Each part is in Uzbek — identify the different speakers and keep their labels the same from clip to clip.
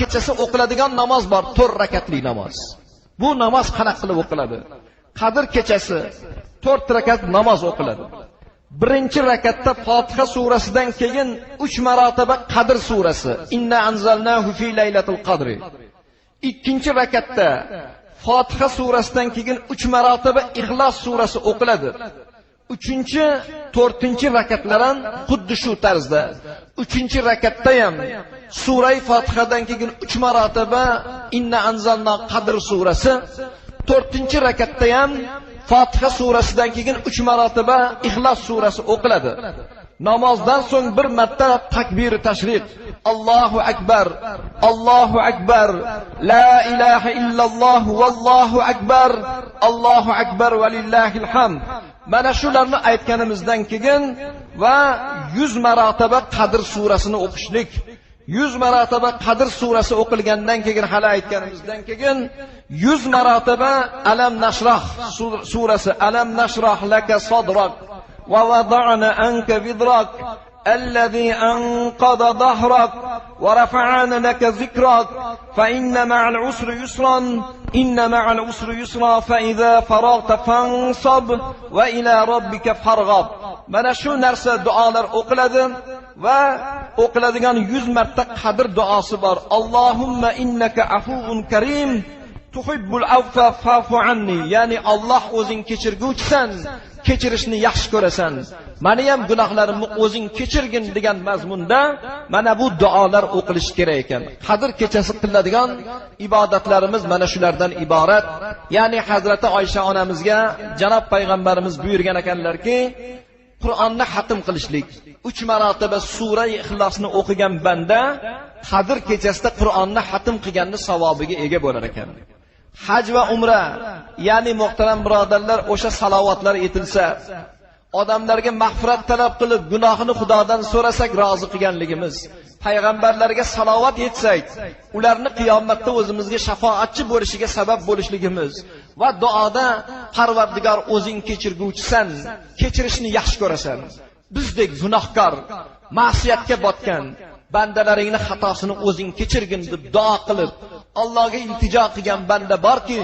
Speaker 1: kechasi o'qiladigan namoz bor, 4 rakatli namoz. Bu namoz qanaqa qilib o'qiladi? Qadr kechasi 4 rakat namoz o'qiladi. Birinchi rakatda Fotiha surasidan keyin 3 marotaba Qadr surasi, Inna anzalnahu fi laylatil qadri. Ikkinchi rakatda Fotiha surasidan keyin 3 marotaba Ixlos surasi o'qiladi. Uchinchi, 4-chi rakatlar ham xuddi shu tarzda. 3-chi rakatda ham Sura-i Fotihadan keyin 3 marotaba Inna anzalna Qadr surasi, 4-chi rakatda ham Fotiha surasidan keyin 3 marotaba Ixlos surasi o'qiladi. Namozdan so'ng bir marta takbir tashriq, Allohu akbar, Allohu akbar, la ilaha illalloh vallohu akbar, Allohu akbar va lillahil hamd. Mana shularni aytganimizdan keyin va 100 marotaba Qadr surasini o'qishlik. 100 marotaba Qadr surasi o'qilgandan keyin hali aytganimizdan keyin 100 marotaba Alam nashrah surasi, Alam nashrah laka sadrak va wada'na anka vidrak alladhi anqada dhahrak wa rafa'na laka zikrak fa inna ma'al usri yusran inna ma'al usri yusra fa idza faragta fansab va ila robbika farg'ab. Mana shu narsa duolar o'qiladi va o'qiladigan 100 marta Qadr duosi bor. Allohumma innaka afuvun karim tuhibbul afwa fa'fu anni. Ya'ni Alloh o'zing kechirguvchisan, kechirishni yaxshi ko'rasan. Meni ham gunohlarimni o'zing kechirgin degan mazmunda mana bu duolar o'qilish kerak ekan. Qadr kechasi qiladigan ibodatlarimiz mana shulardan iborat. Ya'ni Hazrati Oysha onamizga Janob payg'ambarimiz buyurgan ekanlarki, Qur'onni xatm qilishlik. 3 marotaba Sura-i Ixlosni o'qigan banda Qadr kechasida Qur'onni xatm qilganning savobiga ega bo'lar ekan. Haj va umra, ya'ni muhtaram birodarlar, o'sha salovatlar etilsa, odamlarga mag'firat talab qilib, gunohini Xudodan so'rasak rozi qilganligimiz, payg'ambarlarga salovat etsak, ularni qiyomatda o'zimizga shafoatchi bo'lishiga sabab bo'lishligimiz va duoda Parvardigor o'zing kechirguvchisan, kechirishni yaxshi ko'rasan. Bizdek gunohkor, ma'siyatga botgan bandalaringni xatosini o'zing kechirgin deb duo qilib Allohga iltijo qilgan banda borki,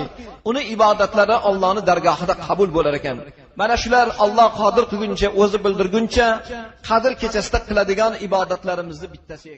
Speaker 1: uni ibodatlari Allohning dargohida qabul bo'lar ekan. Mana shular Alloh qodir qilguncha, o'zi bildirguncha Qadr kechasida qiladigan ibodatlarimizni bittasi.